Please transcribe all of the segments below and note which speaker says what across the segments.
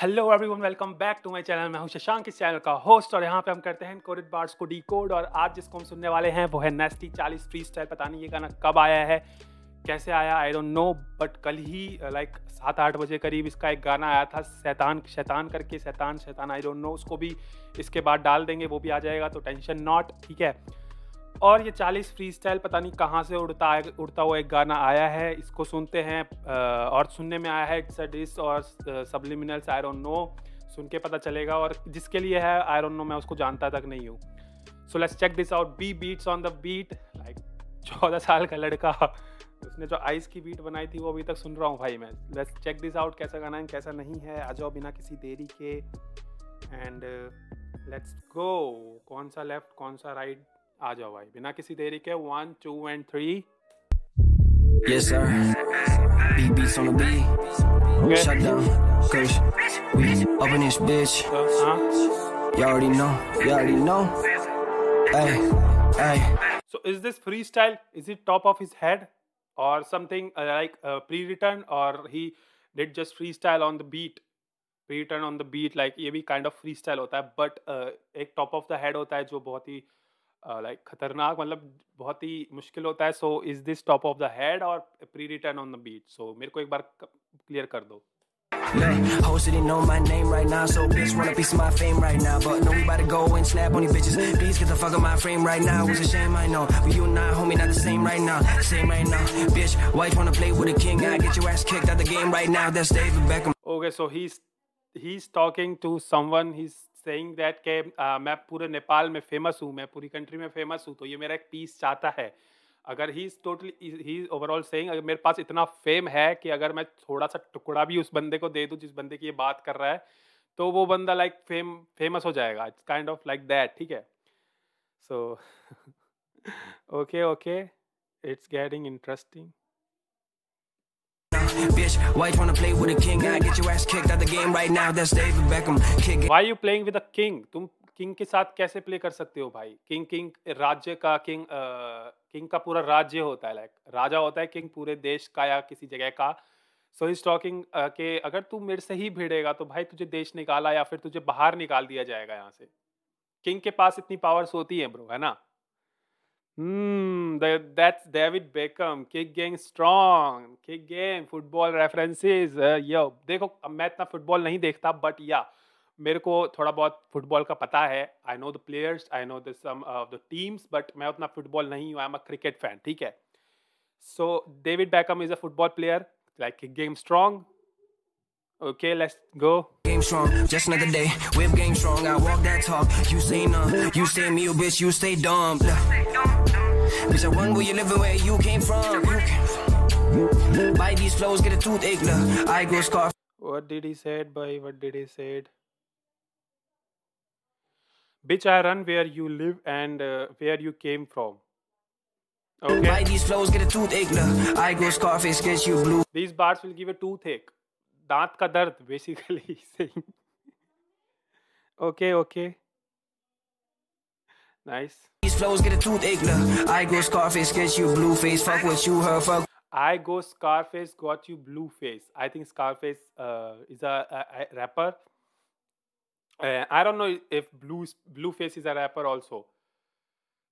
Speaker 1: Hello everyone, welcome back to my channel. मैं हूं शशांक, इस चैनल का होस्ट, और यहाँ पे हम करते हैं कोडेड बार्स को डीकोड। और आज जिसको हम सुनने वाले हैं वो है नेस्टी 40 फ्री स्टाइल। पता नहीं ये गाना कब आया है, कैसे आया, आई डोंट नो, बट कल ही लाइक 7-8 बजे करीब इसका एक गाना आया था, शैतान शैतान करके, शैतान शैतान, आई डोंट नो। उसको भी इसके बाद डाल देंगे, वो भी आ जाएगा, तो टेंशन नॉट, ठीक है। और ये 40 फ्री स्टाइल पता नहीं कहाँ से उड़ता हुआ एक गाना आया है, इसको सुनते हैं। और सुनने में आया है इट्स अ डिस और सबलिमिनल्स, आई डोंट नो, सुन के पता चलेगा। और जिसके लिए है आई डोंट नो, मैं उसको जानता तक नहीं हूँ। So let's check this out. Be beats on the beat, like 14 साल का लड़का, उसने जो आइस की बीट बनाई थी वो अभी तक सुन रहा हूँ भाई मैं। लेट्स चेक दिस आउट, कैसा गाना है कैसा नहीं है। आ जाओ बिना किसी देरी के, एंड लेट्स गो। कौन सा लेफ्ट कौन सा राइट, आ जाओ भाई बिना किसी देरी के। 1 2 and 3।
Speaker 2: Yes sir, beat beats on the beat.
Speaker 1: Okay.
Speaker 2: Shut down, cause we up in this bitch. You already know, you already know. Hey, hey.
Speaker 1: So is this freestyle? Is it top of his head or something like pre-written, or he did just freestyle on the beat? Pre-written on the beat, like ये भी kind of freestyle होता है, but एक top of the head होता है जो बहुत ही like खतरनाक, मतलब बहुत ही मुश्किल होता है। So is this top of the head और pre return on the beat? So मेरे को एक बार क्लियर कर दो।
Speaker 2: Hoes didn't know my name right now, so bitch want a piece of my fame right now. But no, we about to go and snap on these bitches. Please get the fuck out my frame right now. It's a shame, I know, but you and I, homie, not the same right now. Same right now, bitch. Why you wanna play with a king? I get your ass kicked out the game right now. That's David Beckham.
Speaker 1: Okay, so he's talking to someone. He's saying that के मैं पूरे नेपाल में famous हूँ, मैं पूरी country में famous हूँ, तो ये मेरा एक पीस चाहता है। अगर ही ओवरऑल सेइंग, अगर मेरे पास इतना फेम है कि अगर मैं थोड़ा सा टुकड़ा भी उस बंदे को दे दूँ जिस बंदे की ये बात कर रहा है, तो वो बंदा लाइक फेमस हो जाएगा। It's kind of like that, ठीक है। So okay, it's getting interesting.
Speaker 2: Bitch, why you wanna play with a king? I get your ass kicked out the game right now. That's David Beckham.
Speaker 1: Why you playing with a king? तुम king के साथ कैसे play कर सकते हो भाई? King राज्य का किंग का पूरा राज्य होता है, लाइक राजा होता है किंग, पूरे देश का या किसी जगह का। सो इज टॉकिंग के अगर तू मेरे से ही भिड़ेगा तो भाई तुझे देश निकाला या फिर तुझे बाहर निकाल दिया जाएगा यहाँ से। किंग के पास इतनी पावर्स होती है ब्रो, है ना? That's David Beckham. Kick game strong. Kick game. Football references. Yo, देखो अब मैं इतना फुटबॉल नहीं देखता, बट या मेरे को थोड़ा बहुत फुटबॉल का पता है। I know the players, I know some of the teams, but मैं उतना फुटबॉल नहीं हूँ। I'm a cricket fan, ठीक है? So David Beckham is a football player. Like kick game strong. Okay, let's go.
Speaker 2: Game strong, just another day. Whip game strong, I walk that talk. You say none, you stay mute, bitch, you stay dumb. Bitch, I wonder where you living, where you came from. Buy these flows, get a toothache. I go scarf.
Speaker 1: What did he said, boy? What did he said? Bitch, I run where you live and where you came from. Okay.
Speaker 2: Buy these flows, get a toothache. I go Scarface, get you blue.
Speaker 1: These bars will give a toothache. दांत का दर्द basically saying. Okay. Nice.
Speaker 2: These flows get a toothache. I go Scarface, get you blue face. Fuck what you heard, fuck.
Speaker 1: I go Scarface, got you blue face. I think Scarface is a rapper. I don't know if Blueface is a rapper also.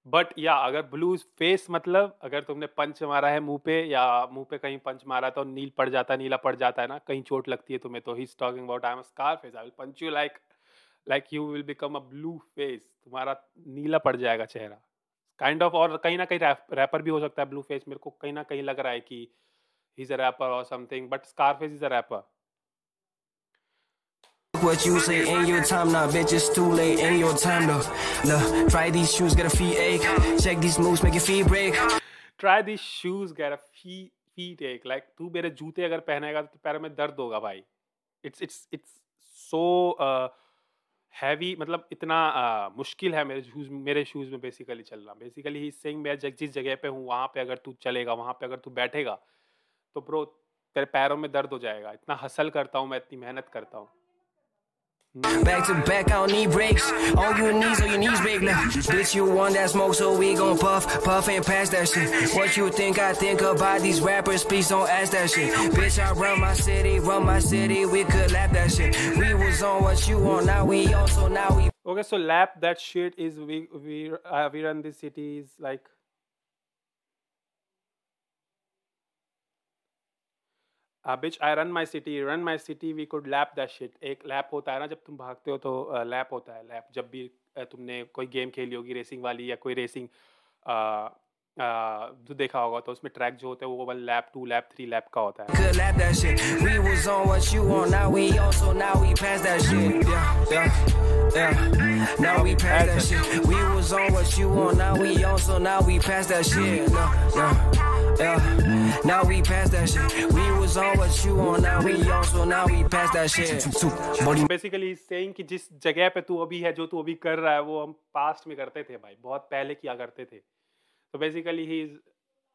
Speaker 1: But या अगर blue face मतलब अगर तुमने पंच मारा है मुंह पे, या मुंह पे कहीं पंच मारा तो नीला पड़ जाता है ना, कहीं चोट लगती है तुम्हें, तो he is talking about I am a scar face, I will punch you like you will become a blue face, तुम्हारा नीला पड़ जाएगा चेहरा, काइंड ऑफ। और कहीं ना कहीं रैपर भी हो सकता है ब्लू फेस, मेरे को कहीं ना कहीं लग रहा है कि ही इज अ रैपर और something, but scar face is a rapper.
Speaker 2: What you say in your time now, bitch, it's too late in your time though. Look, try these shoes, get a feet ache. Check these moves, make your feet break.
Speaker 1: Try these shoes, get a feet ache. Like तू मेरे जूते अगर पहनेगा तो पैरों में दर्द होगा भाई। It's so heavy, मतलब इतना मुश्किल है मेरे शूज में बेसिकली चलना। बेसिकली ही सेइंग मैं जिस जगह पे हूँ वहाँ पे अगर तू चलेगा, वहाँ पे अगर तू बैठेगा तो ब्रो तेरे पैरों में दर्द हो जाएगा। इतना हसल करता हूँ मैं, इतनी मेहनत करता हूँ।
Speaker 2: Back to back, I don't need breaks. On your knees break now. Bitch, you want that smoke, so we gon' puff and pass that shit. What you think I think about these rappers? Please don't ask that shit. Bitch, I run my city, we could laugh that shit. We was was on what you on, now we on, so now we.
Speaker 1: Okay, so lap that shit is we run this city is like bitch I run my city we could lap that shit. एक lap होता है ना जब तुम भागते हो तो lap होता है. लैप जब भी तुमने कोई गेम खेली होगी रेसिंग वाली या कोई रेसिंग जो देखा होगा तो उसमें ट्रैक जो होता है वो 1 लैप 2 लैप 3 लैप का होता है.
Speaker 2: Could lap that shit. We was on what you on, now we on, so now we pass that shit. Yeah. Now we pass that shit. We was on what you on, now we on, so now we pass that shit. Yeah. Now we pass that shit. We was on what you on, now we on, so now we pass that shit.
Speaker 1: Basically saying कि जिस जगह पे तू अभी है जो तू अभी कर रहा है वो हम पास्ट में करते थे भाई, बहुत पहले किया करते थे. तो basically he is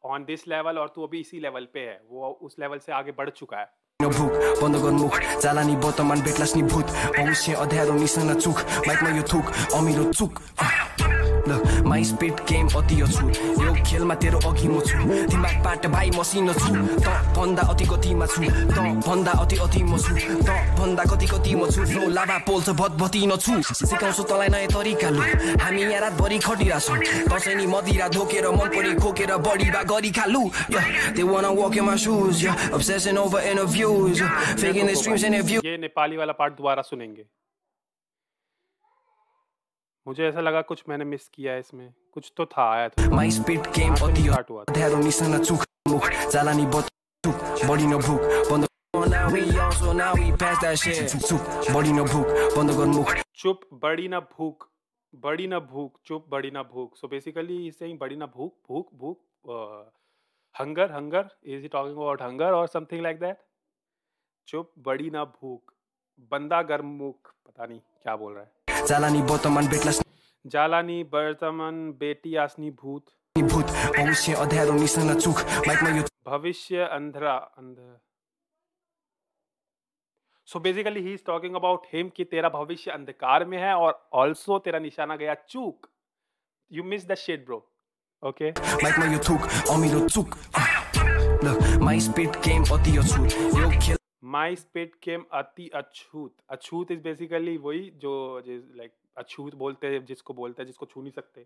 Speaker 1: on this level और तू अभी इसी लेवल पे है, वो उस लेवल से आगे बढ़ चुका है.
Speaker 2: बन्द गर्नुख चालानी वर्तमान बेट्लास्नी भूत भविष्य अध्यारो मिसन चुक माइकमा यो थुक अमिरो चुक माई स्पिड गेम अति अछुत यो खेलमा तेरो अघि म छु दिमाग पाट भाइ मसिनो छु त भन्दा अति गतिमा छु त भन्दा अति म छु त भन्दा कति म छु फ्लो लाभा पोल्छ भतभती न छु सिकाउँछु तलाई नयाँ तरिका लु हामी यहाँ रातभरि खटिरा छौँ दसैँ नि मदिरा धोकेर मन परे खोकेर बढी बा गरी खालु they wanna walk in my shoes obsession over interviews faking the streams and views.
Speaker 1: ये नेपाली वाला पार्ट दोबारा सुनेंगे. मुझे ऐसा लगा कुछ मैंने मिस किया है इसमें, कुछ तो था आया था.
Speaker 2: My speed game अति
Speaker 1: स्टार्ट हुआ था.
Speaker 2: ध्यारो मिसन चुक मुख चालानी बत चुक बढी न भुक बन्द now we on so now we pass that shit चुप बढी न भुक बन्द गर्नुख
Speaker 1: चुप बड़ी ना भूख चुप बड़ी ना भूख. सो बेसिकली इज सेइंग बड़ी ना भूख hunger is he talking about hunger or something like that? चुप बड़ी ना भूख बंदा गर्म मुख, पता नहीं क्या बोल रहा है.
Speaker 2: जालानी वर्तमान बेट्लास
Speaker 1: जालानी वर्तमान बेटी आसनी भूत
Speaker 2: भविष्य अध्यारो मिसन चुक माइकमा यो
Speaker 1: भविष्य अंधरा. So basically he is talking about him कि तेरा भविष्य अंधकार में है और ऑल्सो तेरा निशाना गया चूक. You miss the shit bro. Okay
Speaker 2: माइकमा यो थुक अमिरो चुक माई स्पिड गेम अति अछुत यो खेल
Speaker 1: माई स्पिड गेम अति अछूत इज बेसिकली वही जो लाइक अछूत बोलते हैं जिसको छू नहीं सकते.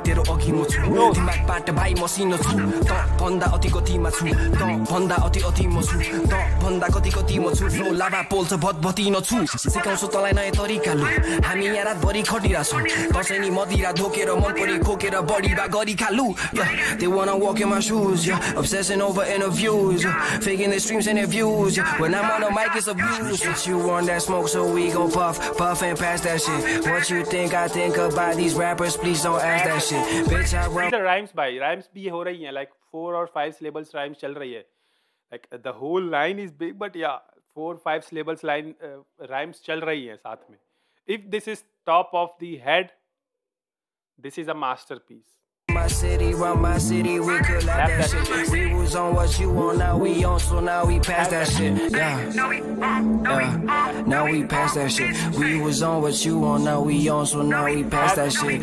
Speaker 2: तेरो अघि म छु दिमाग पाट भाइ मसिनो छु त भन्दा अति गतिमा छु त भन्दा अति म छु त भन्दा कति म छु फ्लो लाभा पोल्छ भतभती न छु सिकाउँछु तलाई नयाँ तरिका लु हामी यहाँ रातभरि खटिरा छौँ दसैँ नि मदिरा धोकेर मन परे खोकेर बढी बा गरी खालु they wanna walk in my shoes obsession over interviews faking the streams and the views when I'm on the mic it's abuse what you want that smoke so we gon' puff and pass that shit what you think I think about these rappers please don't ask that shit bitch I run
Speaker 1: rhymes भाई rhymes भी हो रही हैं like 4 और 5 syllables rhymes चल रही है like the whole line is big but या 4-5 syllables लाइन राइम्स चल रही है साथ में. If this is top of the head this is a masterpiece.
Speaker 2: my city, run my city, we could lap that shit. We was on what you on, now we on, so now we pass that shit. Now we pass that shit. We was on what you on, now we on, so now we pass that shit.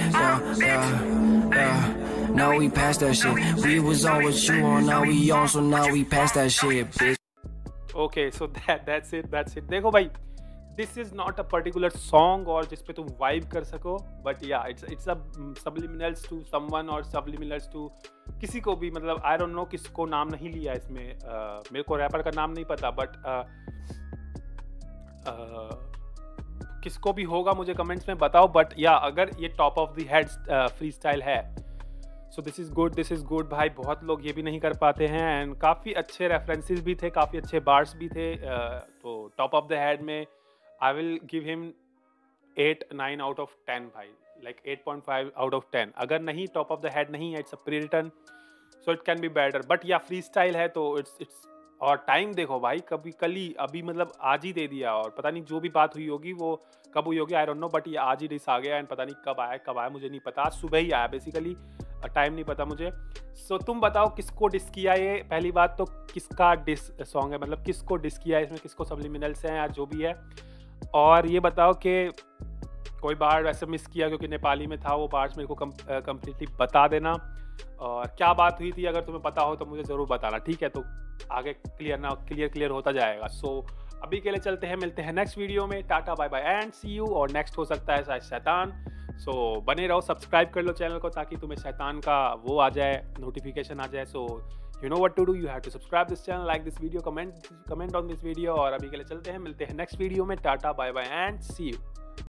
Speaker 2: Now we pass that shit. We was on what you on, now we on, so now we pass that shit, bitch.
Speaker 1: Okay, so that's it. देखो भाई, this is not a particular song और जिसपे तुम vibe कर सको, but yeah, it's a subliminals to someone और subliminals to किसी को भी, मतलब I don't know किसको नाम नहीं लिया इसमें, मेरे को रैपर का नाम नहीं पता, but किसको भी होगा मुझे कमेंट्स में बताओ, but yeah, अगर ये top of the head free style है, सो दिस इज़ गुड भाई. बहुत लोग ये भी नहीं कर पाते हैं एंड काफ़ी अच्छे रेफरेंसेस भी थे, काफ़ी अच्छे बार्स भी थे. तो टॉप ऑफ द हेड में I will give him 8-9 out of 10 भाई, लाइक 8.5 आउट ऑफ 10. अगर नहीं टॉप ऑफ द हेड नहीं है, it's a pre return, so it can be better, but या फ्री स्टाइल है तो इट्स और टाइम देखो भाई, कभी कल ही अभी मतलब आज ही दे दिया, और पता नहीं जो भी बात हुई होगी वो कब हुई होगी आई डोंट नो, बट ये आज ही डिस आ गया एंड पता नहीं कब आया मुझे नहीं पता, आज सुबह ही आया बेसिकली, टाइम नहीं पता मुझे. सो तुम बताओ किसको डिस किया ये, पहली बात तो किसका डिस सॉन्ग है, मतलब किसको डिस किया है इसमें, किसको सब्लिमिनल्स हैं या जो भी है, और ये बताओ कि कोई बार वैसे मिस किया क्योंकि नेपाली में था वो पार्ट्स, मेरे को कम्प्लीटली बता देना, और क्या बात हुई थी अगर तुम्हें पता हो तो मुझे ज़रूर बताना, ठीक है, तो आगे क्लियर होता जाएगा. सो अभी के लिए चलते हैं, मिलते हैं नेक्स्ट वीडियो में। Tata bye bye and see you. और नेक्स्ट हो सकता है शायद शैतान। सो बने रहो, सब्सक्राइब कर लो चैनल को ताकि तुम्हें शैतान का वो आ जाए, नोटिफिकेशन आ जाए। सो you know what to do, you have to subscribe this channel, like this video, comment on this video। और अभी के लिए चलते हैं, मिलते हैं नेक्स्ट वीडियो में। Tata bye bye and see you.